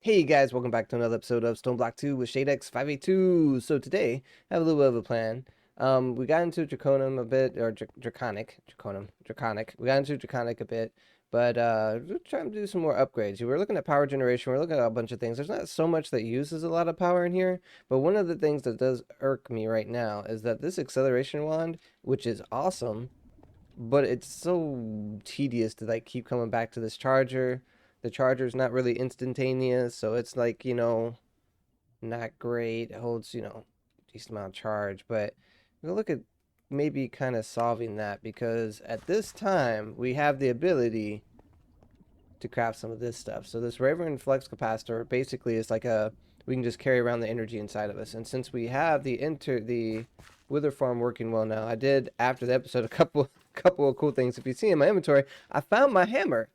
Hey guys, welcome back to another episode of Stone Block 2 with ShadeX582. So today, I have a little bit of a plan. We got into Draconum a bit, or Draconic. We got into Draconic a bit, but we're trying to do some more upgrades. We were looking at power generation, we're looking at a bunch of things. There's not so much that uses a lot of power in here, but one of the things that does irk me right now is that this acceleration wand, which is awesome, but it's so tedious to like keep coming back to this charger. The charger's not really instantaneous, so it's like, not great. It holds, decent amount of charge, but we'll look at maybe kind of solving that because at this time we have the ability to craft some of this stuff. So this Raven Flux Capacitor basically is like we can just carry around the energy inside of us. And since we have the Wither Farm working well now, I did after the episode a couple of cool things. If you see in my inventory, I found my hammer.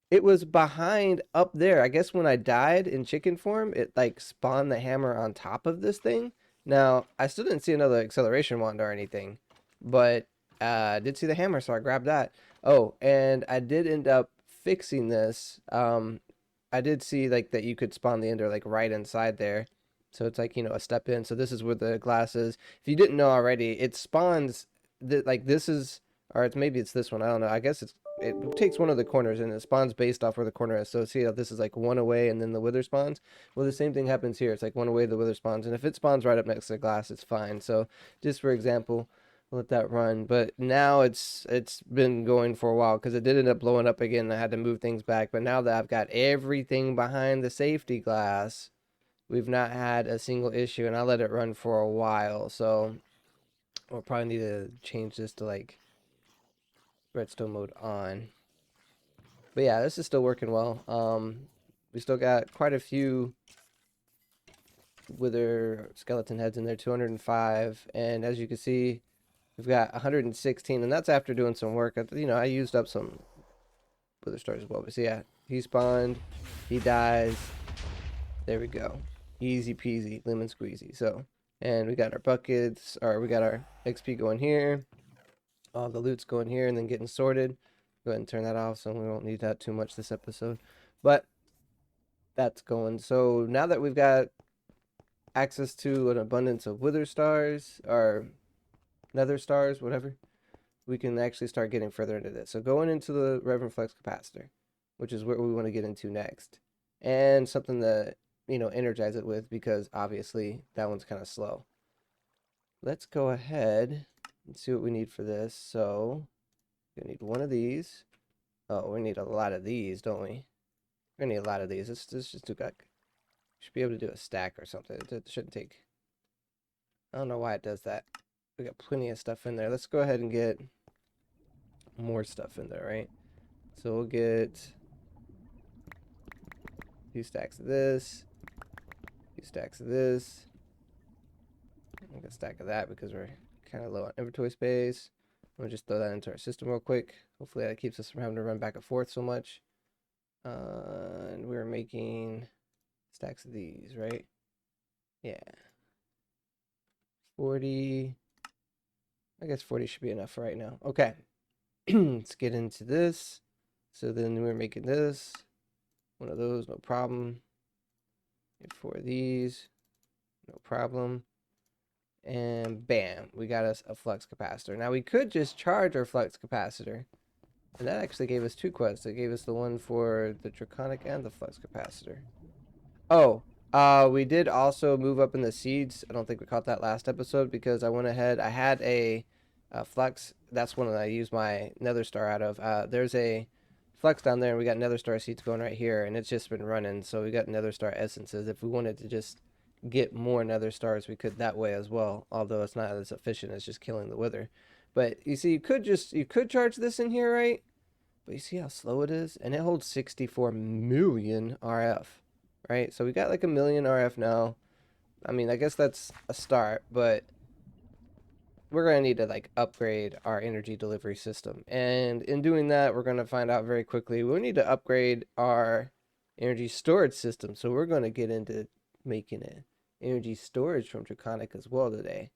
It was behind up there. I guess when I died in chicken form, it like spawned the hammer on top of this thing. Now, I still didn't see another acceleration wand or anything, but I did see the hammer, so I grabbed that. Oh, and I did end up fixing this. I did see like that you could spawn the ender like right inside there. So it's like, a step in. So this is where the glass is. If you didn't know already, it spawns like this is, or maybe it's this one. I don't know. I guess it takes one of the corners and it spawns based off where the corner is. So see how this is like one away and then the wither spawns? Well, the same thing happens here. It's like one away, the wither spawns. And if it spawns right up next to the glass, it's fine. So just for example, we'll let that run. But now it's been going for a while because it did end up blowing up again. I had to move things back. But now that I've got everything behind the safety glass, we've not had a single issue. And I let it run for a while. So we'll probably need to change this to like redstone mode on. But yeah, this is still working well. We still got quite a few wither skeleton heads in there, 205, and as you can see, we've got 116, and that's after doing some work. I used up some wither stars as well. But so yeah, he spawned, he dies. There we go, easy peasy, lemon squeezy. So, and we got our buckets, or we got our XP going here. All the loot's going here and then getting sorted. Go ahead and turn that off so we won't need that too much this episode. But that's going. So now that we've got access to an abundance of wither stars or nether stars, whatever, we can actually start getting further into this. So going into the Reverend Flex Capacitor, which is what we want to get into next. And something that, energize it with because obviously that one's kind of slow. Let's go ahead and see what we need for this. So we need one of these. Oh, we need a lot of these, don't we? We're gonna need a lot of these. Let's just do like, should be able to do a stack or something. It shouldn't take. I don't know why it does that. We got plenty of stuff in there. Let's go ahead and get more stuff in there, right? So we'll get 2 stacks of this, 2 stacks of this. I'll get a stack of that because we're kind of low on inventory space. We'll just throw that into our system real quick. Hopefully that keeps us from having to run back and forth so much. And we're making stacks of these, right? Yeah. 40. I guess 40 should be enough for right now. Okay. Let's get into this. So then we're making this. One of those, no problem. Get 4 of these. No problem. And bam, we got us a flux capacitor. Now we could just charge our flux capacitor. And that actually gave us 2 quests. It gave us the one for the Draconic and the flux capacitor. Oh, we did also move up in the seeds. I don't think we caught that last episode because I went ahead. I had a flux. That's one that I used my nether star out of. There's a flux down there, and we got nether star seeds going right here, and it's just been running. So we got nether star essences. If we wanted to just get more nether stars, we could that way as well. Although it's not as efficient as just killing the wither. But you see, you could charge this in here, right? But you see how slow it is, and it holds 64 million RF. Right, so we got like 1,000,000 RF now. I mean, I guess that's a start, but we're going to need to like upgrade our energy delivery system. And in doing that, we're going to find out very quickly we need to upgrade our energy storage system. So we're going to get into making it energy storage from Draconic as well today.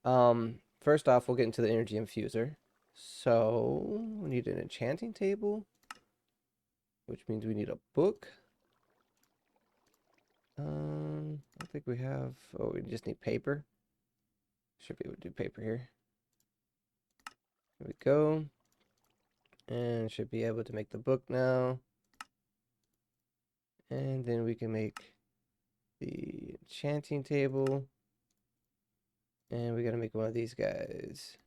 First off, we'll get into the energy infuser. So we need an enchanting table, which means we need a book. I think we have, oh, we just need paper. Should be able to do paper here. Here we go. And should be able to make the book now. And then we can make the enchanting table. And we gotta make one of these guys.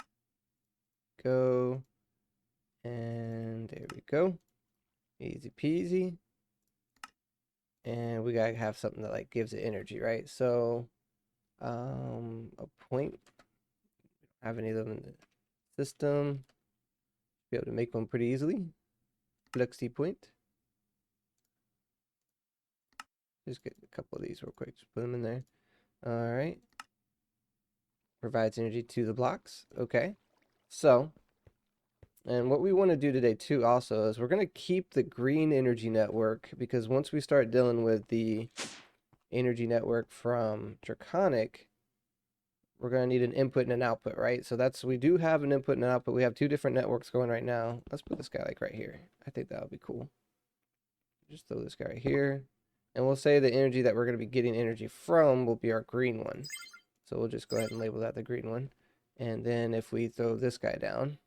Go. And there we go. Easy peasy. And we gotta have something that like gives it energy, right? So, a point. Have any of them in the system. Be able to make one pretty easily. Fluxy point. Just get a couple of these real quick. Just put them in there. All right. Provides energy to the blocks. Okay. So, and what we want to do today too also is we're going to keep the green energy network, because once we start dealing with the energy network from Draconic, we're going to need an input and an output, right? So that's, we do have an input and an output. We have two different networks going right now. Let's put this guy like right here. I think that would be cool. Just throw this guy right here. And we'll say the energy that we're going to be getting energy from will be our green one. So we'll just go ahead and label that the green one. And then if we throw this guy down,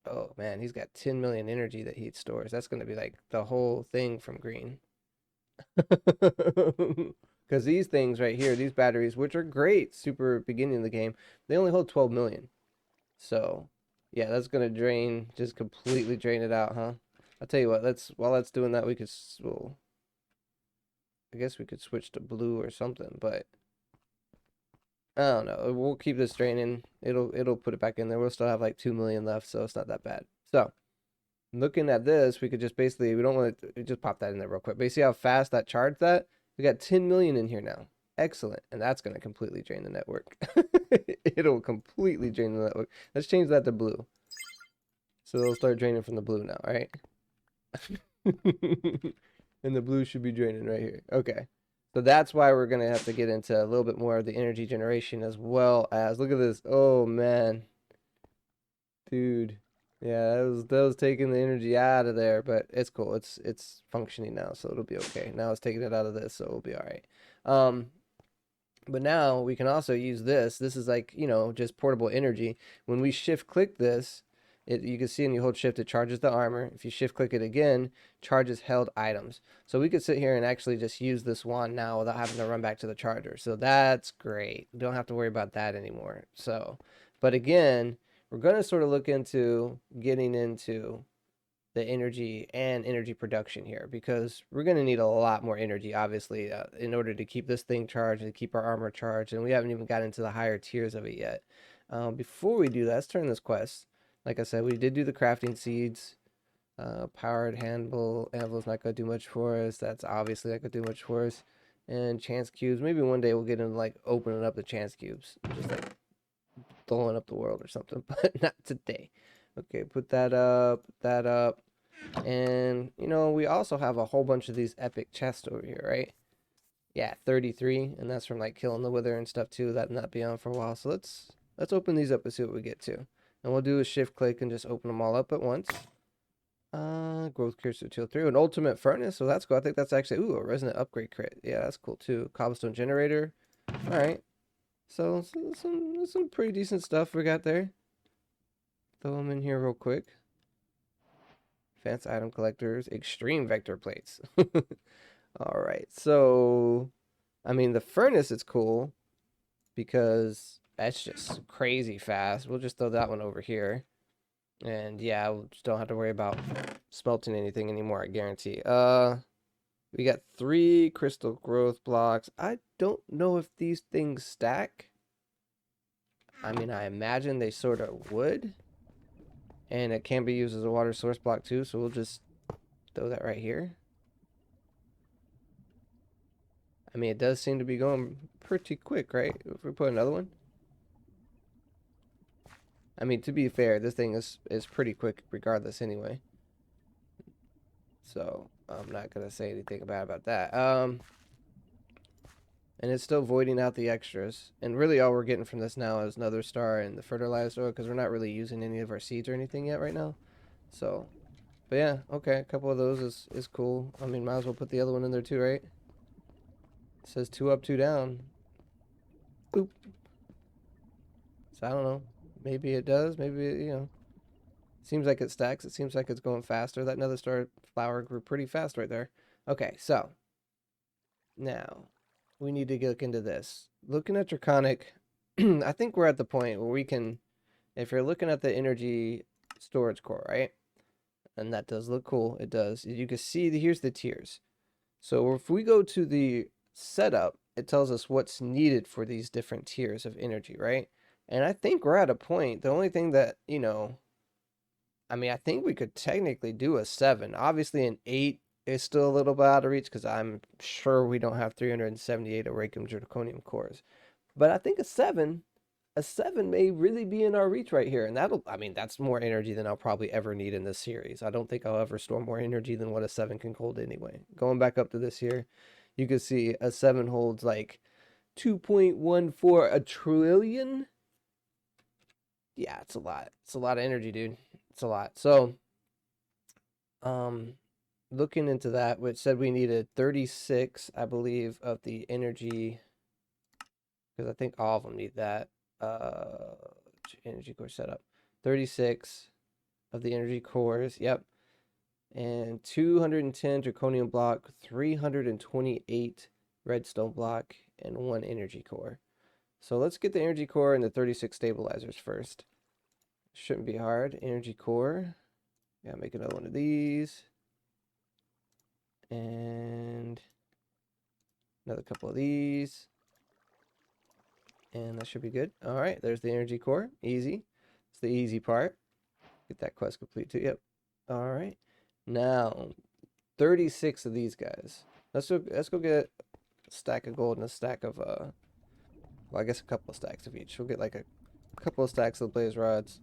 oh man, he's got 10 million energy that he stores. That's going to be like the whole thing from green. Because these things right here, these batteries, which are great, super beginning of the game, they only hold 12 million. So yeah, that's going to drain, just completely drain it out, huh? I'll tell you what, while that's doing that, we could, well, I guess we could switch to blue or something, but I don't know. We'll keep this draining. It'll put it back in there. We'll still have like 2 million left, so it's not that bad. So looking at this, we could just basically, we don't want to just pop that in there real quick. But you see how fast that charged that? We got 10 million in here now. Excellent. And that's going to completely drain the network. It'll completely drain the network. Let's change that to blue. So it'll start draining from the blue now, all right? And the blue should be draining right here. Okay. So that's why we're going to have to get into a little bit more of the energy generation, as well as, look at this. Oh, man. Dude. Yeah, that was taking the energy out of there, but it's cool. It's functioning now, so it'll be okay. Now it's taking it out of this, so it'll be all right. But now we can also use this. This is like, you know, just portable energy. When we shift click this, you can see when you hold shift, it charges the armor. If you shift click it again, charges held items. So we could sit here and actually just use this wand now without having to run back to the charger. So that's great. We don't have to worry about that anymore. So, but again, we're going to sort of look into getting into the energy and energy production here, because we're going to need a lot more energy, obviously, in order to keep this thing charged and to keep our armor charged. And we haven't even got into the higher tiers of it yet. Before we do that, let's turn this quest. Like I said, we did do the crafting seeds. Powered handle anvil's not going to do much for us. That's obviously not going to do much for us. And chance cubes. Maybe one day we'll get into like opening up the chance cubes. Just like blowing up the world or something, but not today. Okay, put that up. And, you know, we also have a whole bunch of these epic chests over here, right? Yeah, 33, and that's from like killing the wither and stuff too. That not be on for a while. So let's open these up and see what we get to. And we'll do a shift click and just open them all up at once. Growth cursor till 3. An ultimate furnace, so that's cool. I think that's actually, ooh, a resonant upgrade crit. Yeah, that's cool too. Cobblestone generator. All right. So some pretty decent stuff we got there. Throw them in here real quick. Advanced item collectors, extreme vector plates. All right, so I mean the furnace is cool because that's just crazy fast. We'll just throw that one over here, and yeah, we just don't have to worry about smelting anything anymore, I guarantee. We got 3 crystal growth blocks. I don't know if these things stack. I mean, I imagine they sort of would. And it can be used as a water source block too, so we'll just throw that right here. I mean, it does seem to be going pretty quick, right? If we put another one. I mean, to be fair, this thing is pretty quick regardless anyway. So, I'm not going to say anything bad about that. And it's still voiding out the extras. And really all we're getting from this now is another star and the fertilized oil, because we're not really using any of our seeds or anything yet right now. So, But yeah, okay, a couple of those is cool. I mean, might as well put the other one in there too, right? It says 2 up, 2 down. Boop. So I don't know. Maybe it does. Maybe it, seems like it stacks. It seems like it's going faster. That Nether Star flower grew pretty fast right there. Okay, so now we need to look into this. Looking at Draconic, I think we're at the point where we can, if you're looking at the energy storage core, right? And that does look cool. It does. You can see here's the tiers. So if we go to the setup, it tells us what's needed for these different tiers of energy, right? And I think we're at a point. The only thing that, I mean, I think we could technically do a 7. Obviously, an 8 is still a little bit out of reach because I'm sure we don't have 378 Orakium Draconium cores. But I think a 7 may really be in our reach right here. And I mean, that's more energy than I'll probably ever need in this series. I don't think I'll ever store more energy than what a 7 can hold anyway. Going back up to this here, you can see a 7 holds like 2.14 a trillion. Yeah, it's a lot. It's a lot of energy, dude. It's a lot. So, looking into that, which said we needed 36, I believe, of the energy, because I think all of them need that. Energy core setup. 36 of the energy cores. Yep. And 210 draconium block, 328 redstone block, and 1 energy core. So let's get the energy core and the 36 stabilizers first. Shouldn't be hard. Energy core. Yeah, make another one of these. And another couple of these. And that should be good. All right, there's the energy core. Easy. It's the easy part. Get that quest complete too. Yep. All right. Now, 36 of these guys. Let's go get a stack of gold and a stack of well, I guess a couple of stacks of each. We'll get like a couple of stacks of the blaze rods,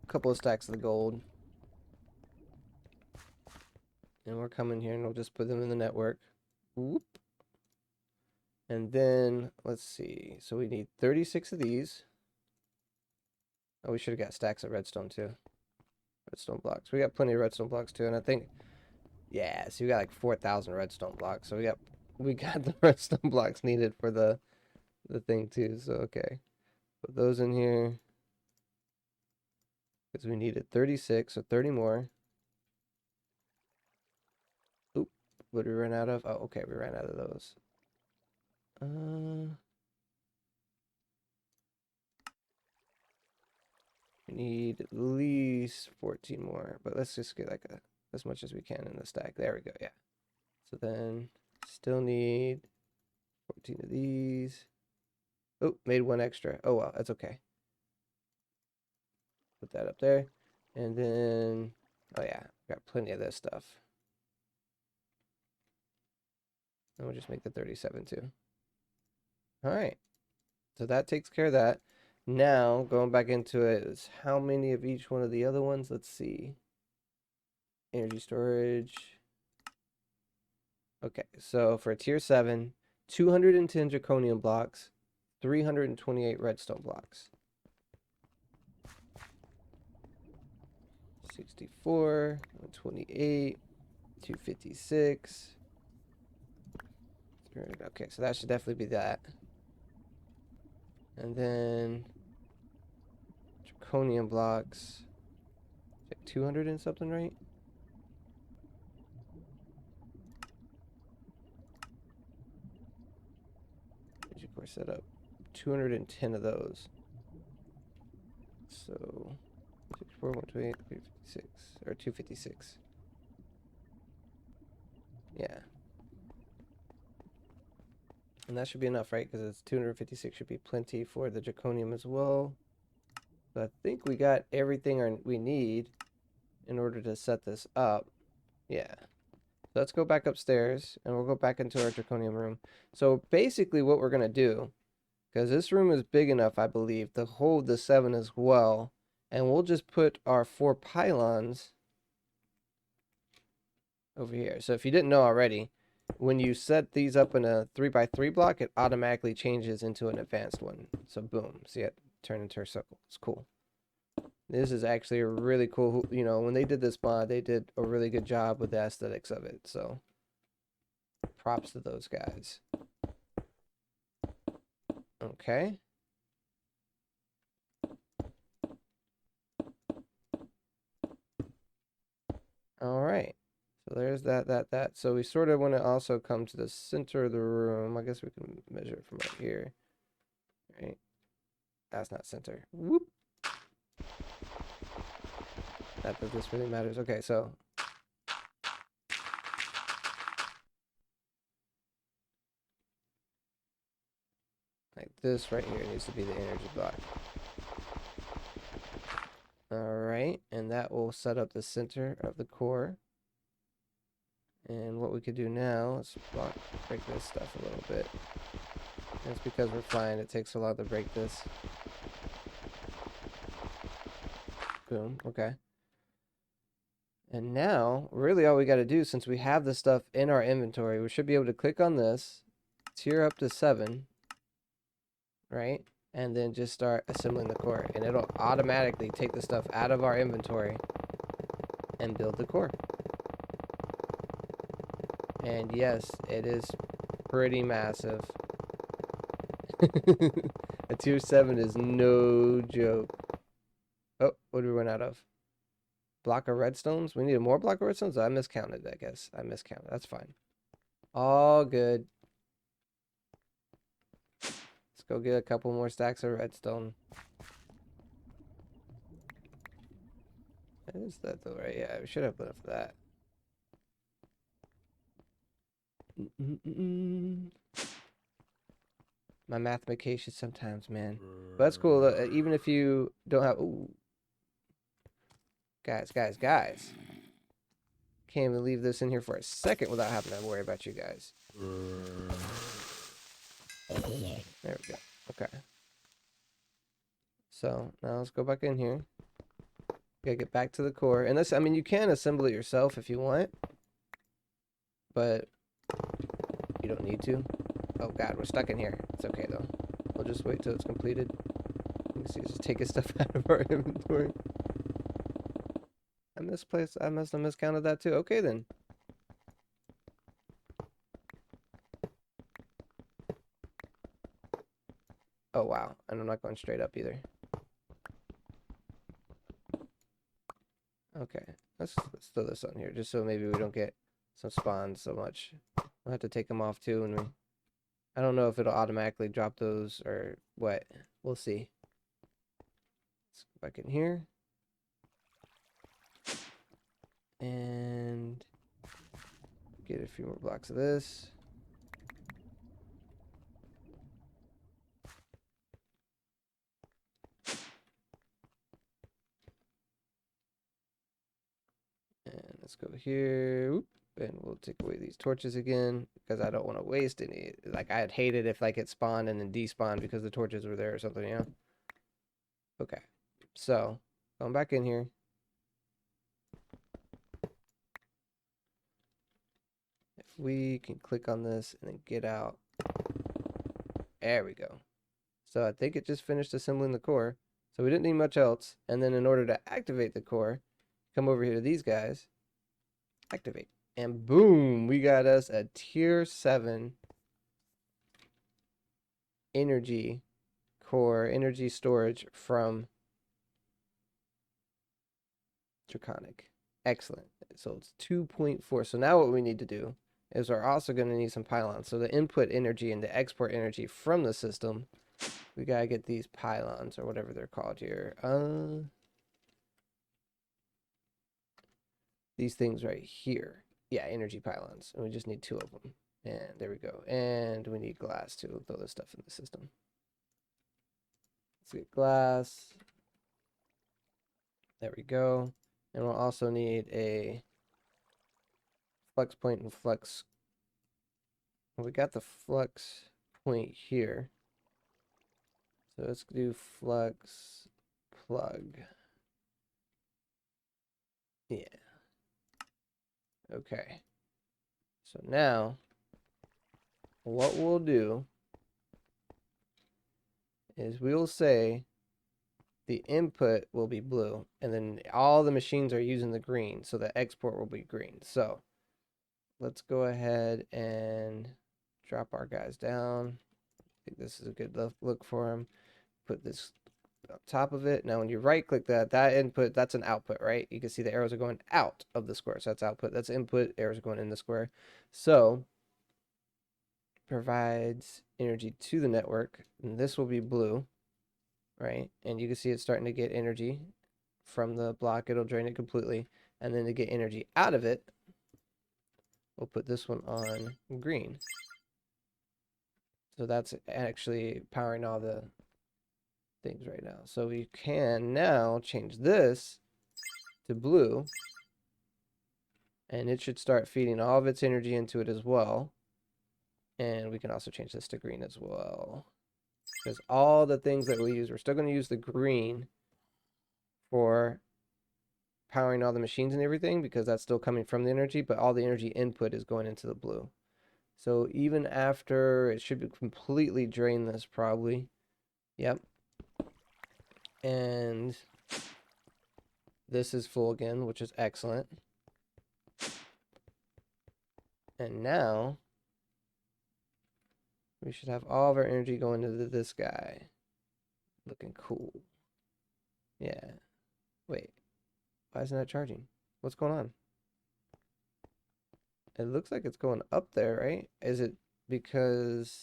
a couple of stacks of the gold. And we're coming here and we'll just put them in the network. Whoop. And then let's see. So we need 36 of these. Oh, we should have got stacks of redstone too. Redstone blocks. We got plenty of redstone blocks too, and I think, yeah, so we got like 4,000 redstone blocks. So we got the redstone blocks needed for the thing too. So okay, put those in here because we needed 36, so 30 more. Oop, what did we run out of? Oh, okay, we ran out of those. We need at least 14 more, but let's just get like as much as we can in the stack. There we go, yeah. So then still need 14 of these. Oh, made 1 extra. Oh well, that's okay. Put that up there. And then, oh yeah, got plenty of this stuff. And we'll just make the 37 too. All right. So that takes care of that. Now, going back into it, is how many of each one of the other ones? Let's see. Energy storage. Okay, so for tier 7, 210 draconium blocks, 328 redstone blocks. 64, 128, 256. Okay, so that should definitely be that. And then draconium blocks. Like 200 and something, right? Energy core setup. 210 of those. So 64, 128, 356, or 256. Yeah. And that should be enough, right? Because it's 256 should be plenty for the draconium as well. So I think we got everything we need in order to set this up. Yeah. So let's go back upstairs and we'll go back into our draconium room. So basically what we're going to do, because this room is big enough, I believe, to hold the 7 as well. And we'll just put our 4 pylons over here. So if you didn't know already, when you set these up in a 3x3 block, it automatically changes into an advanced one. So boom, see it turn into a circle. It's cool. This is actually a really cool, you know, when they did this mod, they did a really good job with the aesthetics of it. So props to those guys. Okay. All right. So there's that. So we sort of want to also come to the center of the room. I guess we can measure it from up here. Right. That's not center. Whoop. Not that this really matters. Okay, so like this right here needs to be the energy block. All right, and that will set up the center of the core. And what we could do now is break this stuff a little bit. That's because we're flying, it takes a lot to break this. Boom, okay. And now, really all we got to do, since we have the stuff in our inventory, we should be able to click on this, tier up to 7, right? And then just start assembling the core. And it'll automatically take the stuff out of our inventory and build the core. And yes, it is pretty massive. A tier 7 is no joke. Oh, what did we run out of? Block of redstones? We needed more block of redstones? I miscounted, I guess. I miscounted. That's fine. All good. Let's go get a couple more stacks of redstone. What is that though, right? Yeah, we should have enough of that. My mathematician sometimes, man. But that's cool. Even if you don't have... Ooh. Guys. Can't even leave this in here for a second without having to worry about you guys. There we go. Okay. So now let's go back in here. Gotta get back to the core. And this, I mean, you can assemble it yourself if you want, but you don't need to. Oh God, we're stuck in here. It's okay though. We'll just wait till it's completed. You can see, just take his stuff out of our inventory. I misplaced. I must have miscounted that too. Okay then. Oh wow, and I'm not going straight up either. Okay, let's throw this on here just so maybe we don't get some spawns so much. We'll have to take them off too when we... I don't know if it'll automatically drop those or what. We'll see. Let's go back in here. And get a few more blocks of this. And let's go here. Oop, and we'll take away these torches again because I don't want to waste any. Like, I'd hate it if like it spawned and then despawned because the torches were there or something, you know? Okay. So, going back in here. If we can click on this and then get out. There we go. So I think it just finished assembling the core. So we didn't need much else. And then in order to activate the core, come over here to these guys. Activate. And boom, we got us a tier 7 energy core, energy storage from Draconic. Excellent. So it's 2.4. So now what we need to do is we're also going to need some pylons. So the input energy and the export energy from the system, we got to get these pylons or whatever they're called here. These things right here. Yeah, energy pylons. And we just need 2 of them. And there we go. And we need glass to throw this stuff in the system. Let's get glass. There we go. And we'll also need a flux point and flux. Well, we got the flux point here. So let's do flux plug. Yeah. Okay. So now, what we'll do is we'll say the input will be blue, and then all the machines are using the green, so the export will be green. So let's go ahead and drop our guys down. I think this is a good look for them. Put this up top of it. Now when you right click that input, that's an output, right? You can see the arrows are going out of the square, so that's output. That's input, arrows are going in the square. So provides energy to the network, and this will be blue, right? And you can see it's starting to get energy from the block. It'll drain it completely, and then to get energy out of it, we'll put this one on green. So that's actually powering all the things right now. So we can now change this to blue, and it should start feeding all of its energy into it as well. And we can also change this to green as well, because all the things that we use, we're still going to use the green for powering all the machines and everything, because that's still coming from the energy, but all the energy input is going into the blue. So even after, it should be completely drain this probably. Yep. And this is full again, which is excellent. And now we should have all of our energy going to this guy. Looking cool. Yeah. Wait. Why isn't that charging? What's going on? It looks like it's going up there, right? Is it because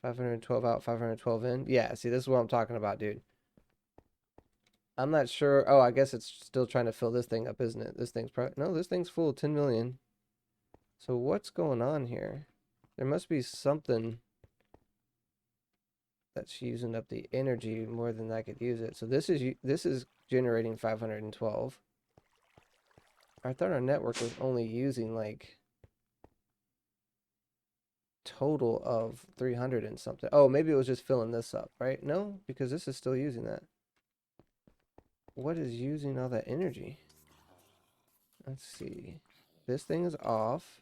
512 out, 512 in? Yeah, see, this is what I'm talking about, dude. I'm not sure. Oh, I guess it's still trying to fill this thing up, isn't it? This thing's probably... No, this thing's full, 10 million. So what's going on here? There must be something that's using up the energy more than I could use it. So this is generating 512. I thought our network was only using like total of 300 and something. Oh, maybe it was just filling this up, right? No, because this is still using that. What is using all that energy? Let's see. This thing is off.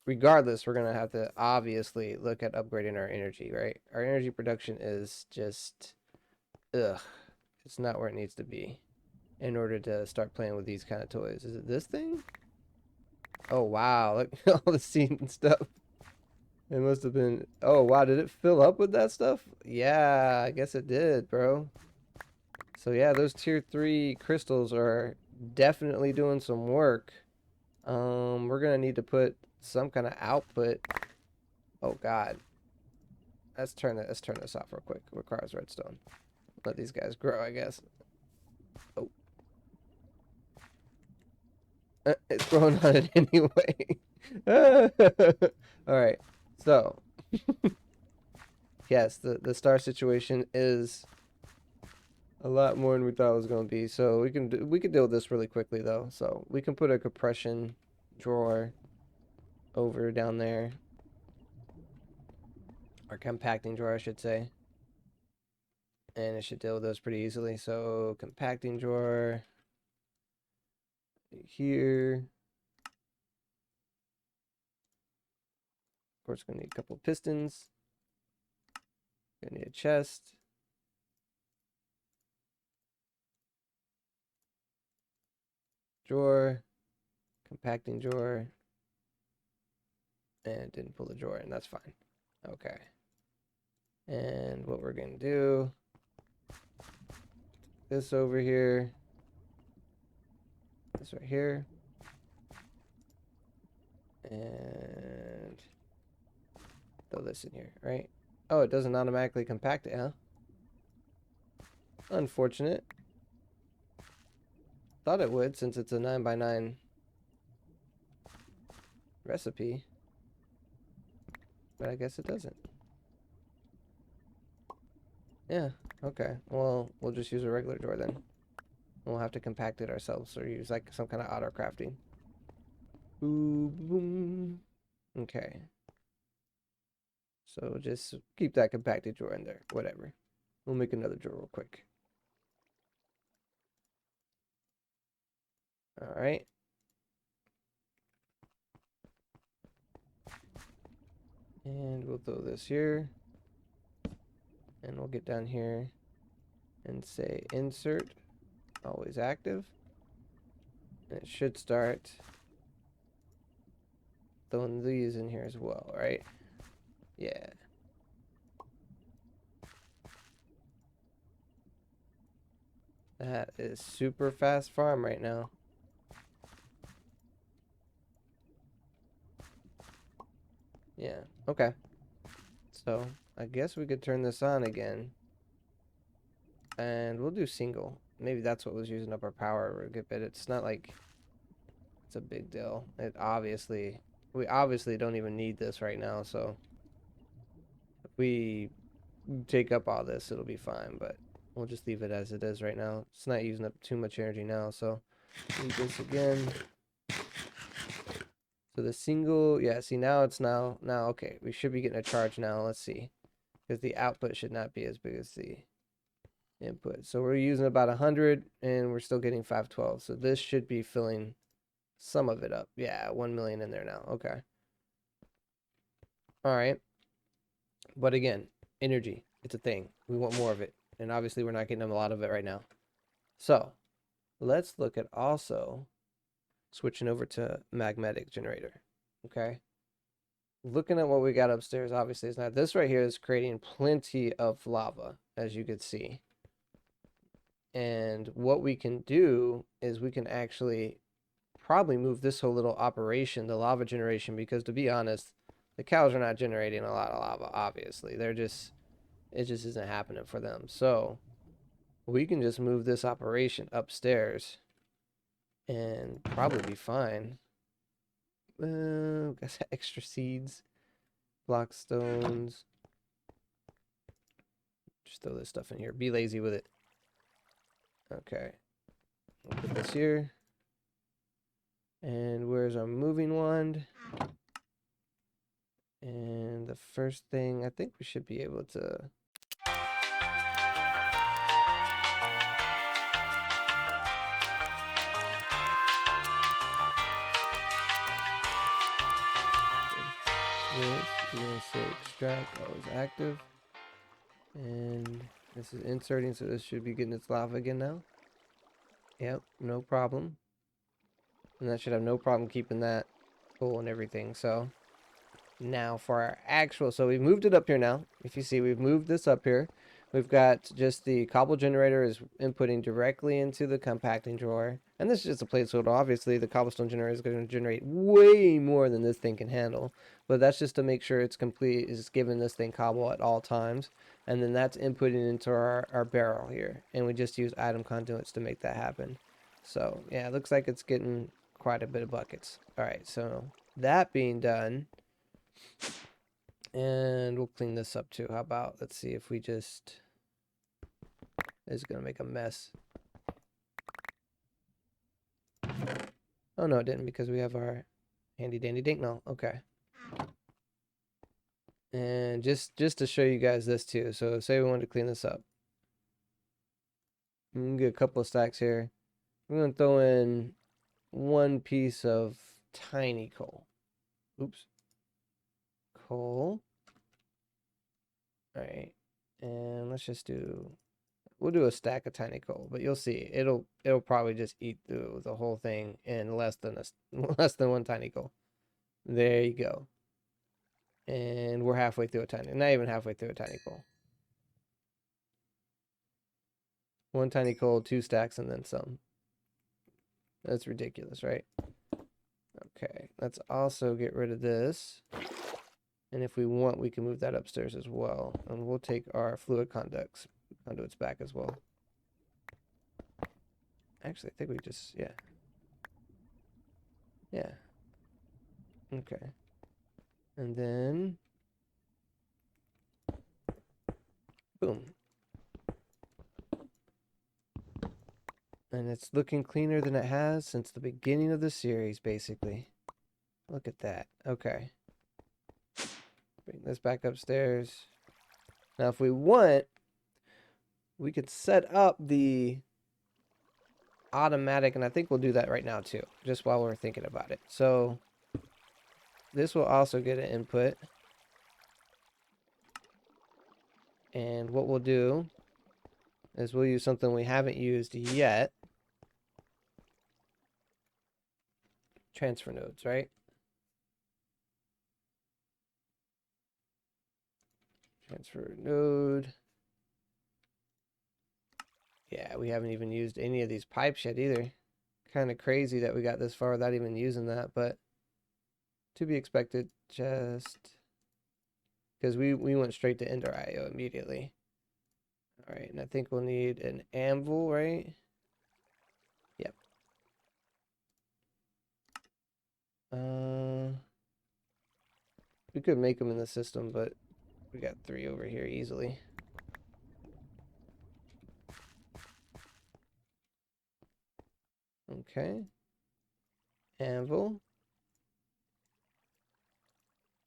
Regardless, we're going to have to obviously look at upgrading our energy, right? Our energy production is just, ugh. It's not where it needs to be in order to start playing with these kind of toys. Is it this thing? Oh, wow. Look at all the seed and stuff. It must have been... Oh, wow. Did it fill up with that stuff? Yeah, I guess it did, bro. So, yeah, those tier 3 crystals are definitely doing some work. We're going to need to put some kind of output. Oh, God. Let's turn this off real quick. Requires redstone. Let these guys grow, I guess. Oh. It's growing on it anyway. Alright. So. Yes, the star situation is a lot more than we thought it was going to be. So we can deal with this really quickly, though. So we can put a compression drawer over down there. Or compacting drawer, I should say. And it should deal with those pretty easily. So compacting drawer here. Of course, gonna need a couple of pistons. Gonna need a chest. Drawer. Compacting drawer. And didn't pull the drawer in, that's fine. Okay. And what we're gonna do, this over here, this right here, and throw this in here, right? Oh, it doesn't automatically compact it, huh? Unfortunate. Thought it would, since it's a 9x9 recipe, but I guess it doesn't. Yeah, okay. Well, we'll just use a regular drawer then. We'll have to compact it ourselves or use like some kind of auto crafting. Boom, boom. Okay. So just keep that compacted drawer in there. Whatever. We'll make another drawer real quick. Alright. And we'll throw this here. And we'll get down here. and say insert, always active. And it should start throwing these in here as well, right? Yeah. That is super fast farm right now. Yeah, okay. So, I guess we could turn this on again. And we'll do single. Maybe that's what was using up our power a good bit. It's not like it's a big deal. We obviously don't even need this right now, so if we take up all this, it'll be fine, but we'll just leave it as it is right now. It's not using up too much energy now, so leave this again. So the single, yeah, see now okay, we should be getting a charge now. Let's see, because the output should not be as big as the input. So we're using about 100 and we're still getting 512. So this should be filling some of it up. Yeah, 1 million in there now. Okay. All right. But again, energy, it's a thing. We want more of it. And obviously we're not getting a lot of it right now. So let's look at also switching over to magnetic generator. Okay. Looking at what we got upstairs, obviously it's not. This right here is creating plenty of lava, as you could see. And what we can do is we can actually probably move this whole little operation, the lava generation, because to be honest, the cows are not generating a lot of lava, obviously. It just isn't happening for them. So we can just move this operation upstairs and probably be fine. Got extra seeds, block stones. Just throw this stuff in here. Be lazy with it. Okay. We'll put this here. And where's our moving wand? And the first thing, I think we should be able to... This, we're going to say extract, always active. And this is inserting, so this should be getting its lava again now. Yep, no problem. And that should have no problem keeping that full and everything. So now for our actual, so we've moved it up here now. If you see, we've moved this up here. We've got just the cobble generator is inputting directly into the compacting drawer. And this is just a placeholder. Obviously, the cobblestone generator is going to generate way more than this thing can handle. But that's just to make sure it's complete, is giving this thing cobble at all times. And then that's inputting into our barrel here. And we just use item conduits to make that happen. So, yeah, it looks like it's getting quite a bit of buckets. All right, so that being done... And we'll clean this up too. How about, let's see if we just... This is going to make a mess. Oh, no, it didn't because we have our handy dandy dink now. Okay. And just to show you guys this too. So say we wanted to clean this up. We can get a couple of stacks here. We're going to throw in one piece of tiny coal. Oops. Coal. All right. And let's just do... We'll do a stack of tiny coal, but you'll see it'll probably just eat through the whole thing in less than one tiny coal. There you go. And we're halfway through not even halfway through a tiny coal. One tiny coal, 2 stacks, and then some. That's ridiculous, right? Okay, let's also get rid of this. And if we want, we can move that upstairs as well. And we'll take our fluid conduits back as well. Actually, I think we just, yeah. Yeah. Okay. And then, boom. And it's looking cleaner than it has since the beginning of the series, basically. Look at that. Okay. Bring this back upstairs. Now, if we want, we could set up the automatic, and I think we'll do that right now too, just while we're thinking about it. So this will also get an input. And what we'll do is we'll use something we haven't used yet. Transfer nodes, right? Transfer node. Yeah, we haven't even used any of these pipes yet either. Kind of crazy that we got this far without even using that, but to be expected, just because we went straight to Ender IO immediately. All right, and I think we'll need an anvil, right? Yep. We could make them in the system, but we got 3 over here easily. Okay. Anvil.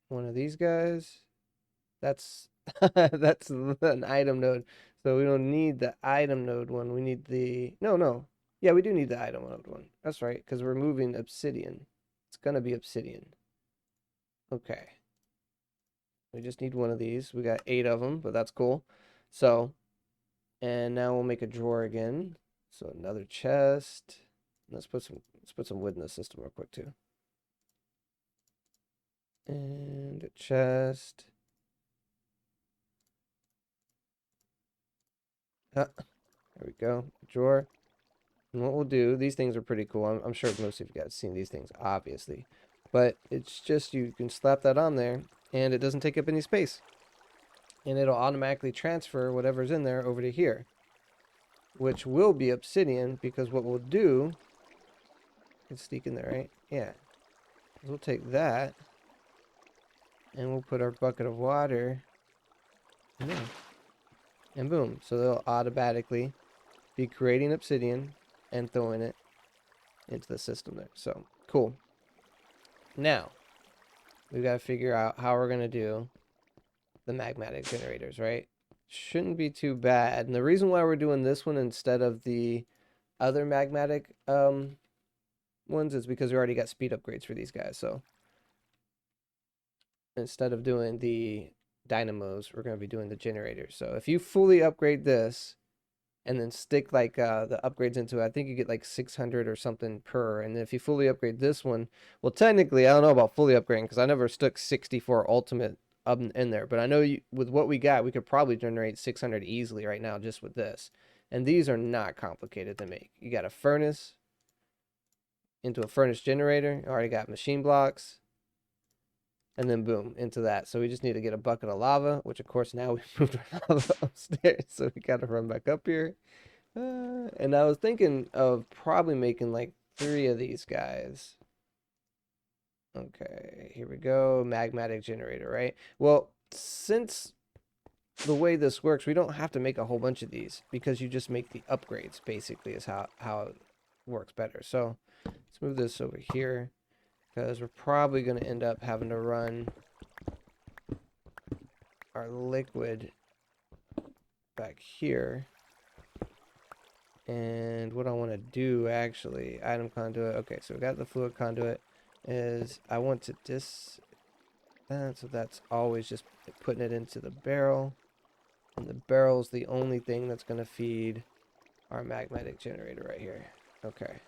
One of these guys. That's that's an item node. So we don't need the item node one. We need the no. Yeah, we do need the item node one. That's right, because we're moving obsidian. It's gonna be obsidian. Okay. We just need one of these. We got 8 of them, but that's cool. So, and now we'll make a drawer again. So another chest. Let's put some wood in the system real quick too. And a chest. There we go. Drawer. And what we'll do, these things are pretty cool. I'm sure most of you guys have seen these things, obviously. But it's just you can slap that on there, and it doesn't take up any space. And it'll automatically transfer whatever's in there over to here. Which will be obsidian, because what we'll do... It's sneak in there, right? Yeah. We'll take that, and we'll put our bucket of water in there. And boom. So they'll automatically be creating obsidian and throwing it into the system there. So, cool. Now, we've got to figure out how we're going to do the magmatic generators, right? Shouldn't be too bad. And the reason why we're doing this one instead of the other magmatic ones is because we already got speed upgrades for these guys. So, instead of doing the dynamos, we're going to be doing the generators. So, if you fully upgrade this, and then stick like the upgrades into it, I think you get like 600 or something per. And if you fully upgrade this one, well, technically, I don't know about fully upgrading because I never stuck 64 ultimate up in there. But I know with what we got, we could probably generate 600 easily right now just with this. And these are not complicated to make. You got a furnace into a furnace generator. Already got machine blocks. And then boom, into that. So we just need to get a bucket of lava, which of course now we moved our lava upstairs. So we got to run back up here. And I was thinking of probably making like 3 of these guys. Okay, here we go. Magmatic generator, right? Well, since the way this works, we don't have to make a whole bunch of these because you just make the upgrades, basically, is how it works better. So let's move this over here because we're probably going to end up having to run our liquid back here. And what I want to do, actually, item conduit. Okay, so we got the fluid conduit. Is I want to so that's always just putting it into the barrel. And the barrel's the only thing that's going to feed our magmatic generator right here. Okay.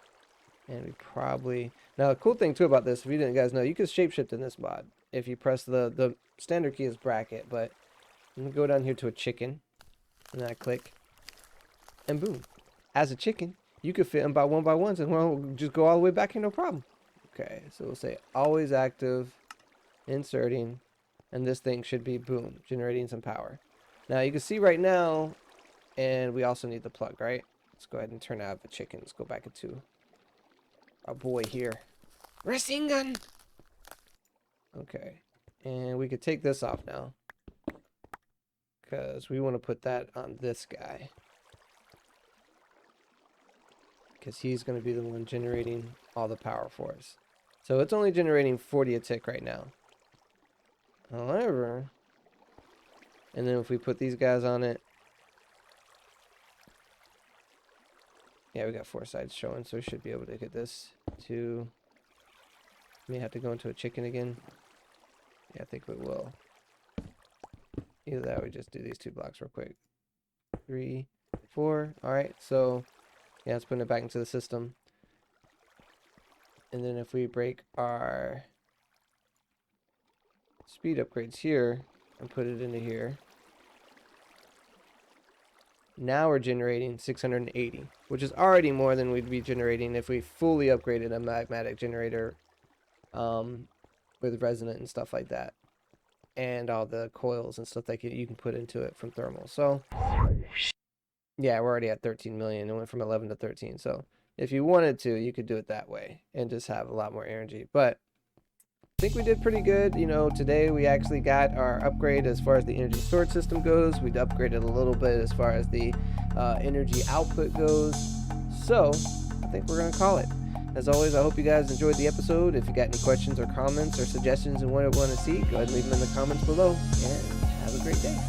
And we probably... Now, the cool thing, too, about this, if you didn't guys know, you can shapeshift in this mod. If you press the standard key is bracket, but I'm going to go down here to a chicken. And then I click. And boom. As a chicken, you could fit them by ones, and we'll just go all the way back here, no problem. Okay, so we'll say always active, inserting, and this thing should be, boom, generating some power. Now, you can see right now, and we also need the plug, right? Let's go ahead and turn out the chicken. Let's go back into our boy here. Rasengan! Okay, and we could take this off now, because we want to put that on this guy. Because he's going to be the one generating all the power for us. So it's only generating 40 a tick right now. However, and then if we put these guys on it, yeah, we got 4 sides showing, so we should be able to get this to... May have to go into a chicken again. Yeah, I think we will. Either that or we just do these 2 blocks real quick. 3, before. All right, so yeah, let's put it back into the system. And then if we break our speed upgrades here and put it into here, now we're generating 680, which is already more than we'd be generating if we fully upgraded a magmatic generator with resonant and stuff like that, and all the coils and stuff that you can put into it from thermal. So yeah, we're already at 13 million. It went from 11 to 13. So if you wanted to, you could do it that way and just have a lot more energy. But I think we did pretty good. You know, today we actually got our upgrade as far as the energy storage system goes. We upgraded a little bit as far as the energy output goes. So I think we're going to call it. As always, I hope you guys enjoyed the episode. If you got any questions or comments or suggestions and what you want to see, go ahead and leave them in the comments below. And have a great day.